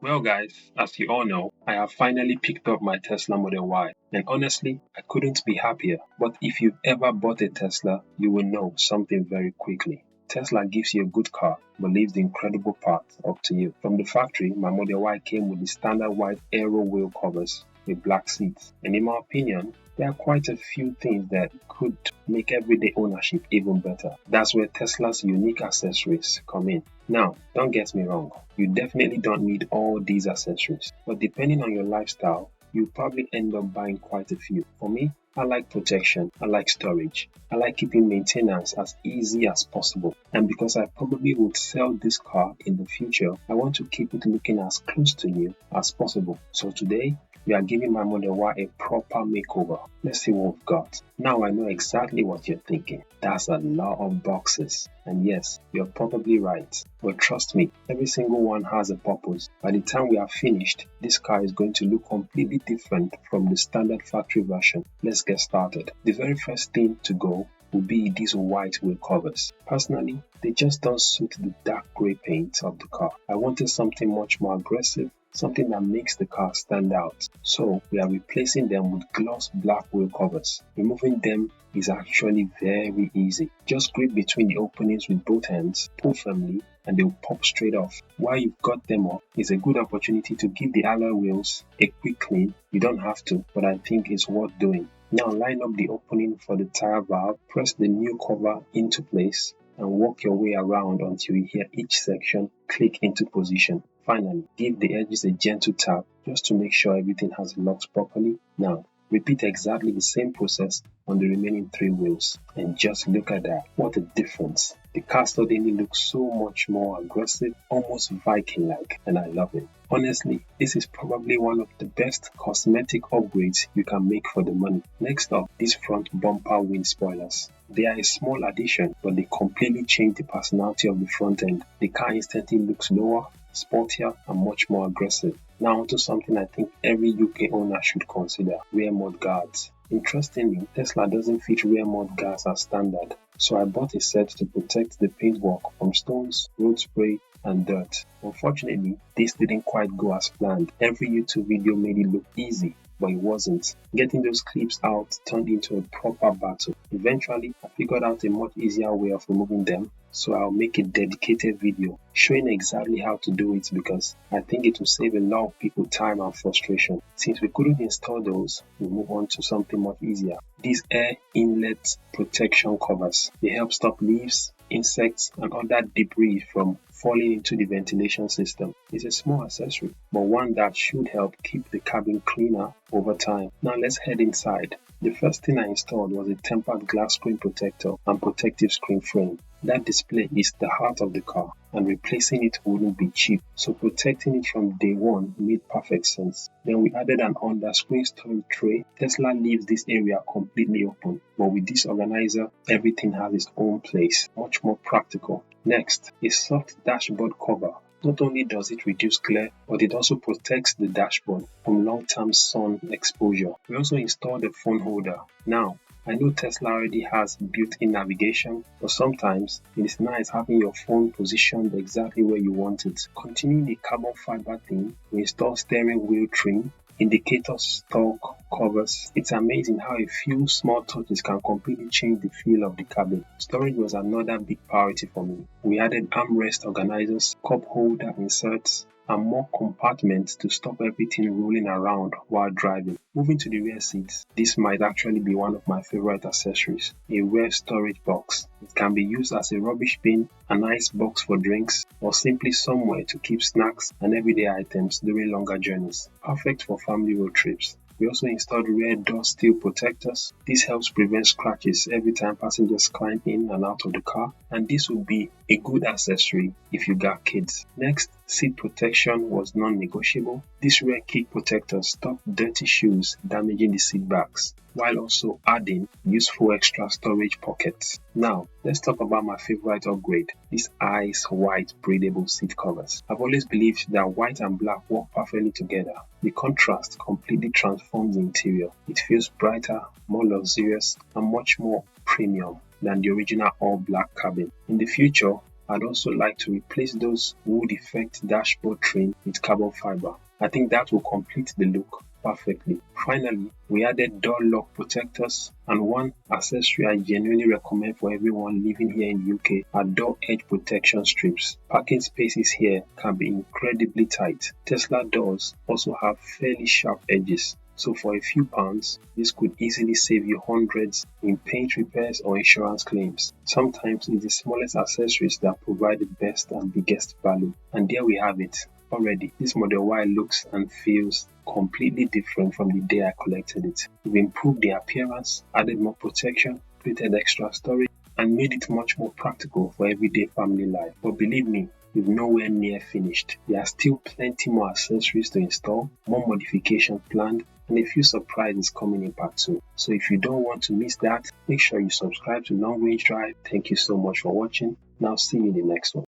Well, guys, as you all know, I have finally picked up my Tesla Model Y, and honestly, I couldn't be happier. But if you've ever bought a Tesla, you will know something very quickly. Tesla gives you a good car, but leaves the incredible part up to you. From the factory, my Model Y came with the standard white aero wheel covers with black seats, and in my opinion, there are quite a few things that could make everyday ownership even better. That's where Tesla's unique accessories come in. Now, don't get me wrong, you definitely don't need all these accessories, but depending on your lifestyle, you'll probably end up buying quite a few. For me, I like protection, I like storage, I like keeping maintenance as easy as possible. And because I probably would sell this car in the future, I want to keep it looking as close to new as possible. So today, we are giving my Model Y a proper makeover. Let's see what we've got. Now I know exactly what you're thinking. That's a lot of boxes. And yes, you're probably right. But trust me, every single one has a purpose. By the time we are finished, this car is going to look completely different from the standard factory version. Let's get started. The very first thing to go will be these white wheel covers. Personally, they just don't suit the dark grey paint of the car. I wanted something much more aggressive, something that makes the car stand out. So we are replacing them with gloss black wheel covers. Removing them is actually very easy. Just grip between the openings with both hands, pull firmly, and they'll pop straight off. While you've got them off, it's a good opportunity to give the alloy wheels a quick clean. You don't have to, but I think it's worth doing. Now line up the opening for the tire valve, press the new cover into place, and work your way around until you hear each section click into position. Finally, give the edges a gentle tap just to make sure everything has locked properly. Now, repeat exactly the same process on the remaining 3 wheels. And just look at that. What a difference. The car suddenly looks so much more aggressive, almost Viking-like, and I love it. Honestly, this is probably one of the best cosmetic upgrades you can make for the money. Next up, these front bumper wind spoilers. They are a small addition, but they completely change the personality of the front end. The car instantly looks lower, sportier, and much more aggressive. Now onto something I think every UK owner should consider: rear mud guards. Interestingly, Tesla doesn't fit rear mud guards as standard, so I bought a set to protect the paintwork from stones, road spray, and dirt. Unfortunately, this didn't quite go as planned. Every YouTube video made it look easy, but it wasn't. Getting those clips out turned into a proper battle. Eventually, I figured out a much easier way of removing them, so I'll make a dedicated video showing exactly how to do it because I think it will save a lot of people time and frustration. Since we couldn't install those, we'll move on to something much easier. These air inlet protection covers. They help stop leaves, insects, and other debris from falling into the ventilation system. It's a small accessory, but one that should help keep the cabin cleaner over time. Now let's head inside. The first thing I installed was a tempered glass screen protector and protective screen frame. That display is the heart of the car, and replacing it wouldn't be cheap, so protecting it from day one made perfect sense. Then we added an under-screen storage tray. Tesla leaves this area completely open, but with this organizer, everything has its own place, much more practical. Next, a soft dashboard cover. Not only does it reduce glare, but it also protects the dashboard from long-term sun exposure. We also installed a phone holder. Now, I know Tesla already has built-in navigation, but sometimes it is nice having your phone positioned exactly where you want it. Continuing the carbon fiber theme, we installed steering wheel trim, indicator stalk covers. It's amazing how a few small touches can completely change the feel of the cabin. Storage was another big priority for me. We added armrest organizers, cup holder inserts, and more compartments to stop everything rolling around while driving. Moving to the rear seats, this might actually be one of my favorite accessories: a rear storage box. It can be used as a rubbish bin, an ice box for drinks, or simply somewhere to keep snacks and everyday items during longer journeys. Perfect for family road trips. We also installed rear door steel protectors. This helps prevent scratches every time passengers climb in and out of the car, and this would be a good accessory if you got kids. Next, seat protection was non-negotiable. These rear kick protectors stop dirty shoes damaging the seat backs, while also adding useful extra storage pockets. Now, let's talk about my favorite upgrade: these ice white breathable seat covers. I've always believed that white and black work perfectly together. The contrast completely transforms the interior. It feels brighter, more luxurious, and much more premium than the original all-black cabin. In the future, I'd also like to replace those wood effect dashboard trim with carbon fiber. I think that will complete the look perfectly. Finally, we added door lock protectors, and one accessory I genuinely recommend for everyone living here in the UK are door edge protection strips. Parking spaces here can be incredibly tight. Tesla doors also have fairly sharp edges, so for a few pounds, this could easily save you hundreds in paint repairs or insurance claims. Sometimes it's the smallest accessories that provide the best and biggest value. And there we have it. Already, this Model Y looks and feels completely different from the day I collected it. We've improved the appearance, added more protection, created extra storage, and made it much more practical for everyday family life. But believe me, we're nowhere near finished. There are still plenty more accessories to install, more modifications planned, and a few surprises coming in part 2. So if you don't want to miss that, make sure you subscribe to Long Range Drive. Thank you so much for watching. Now see you in the next one.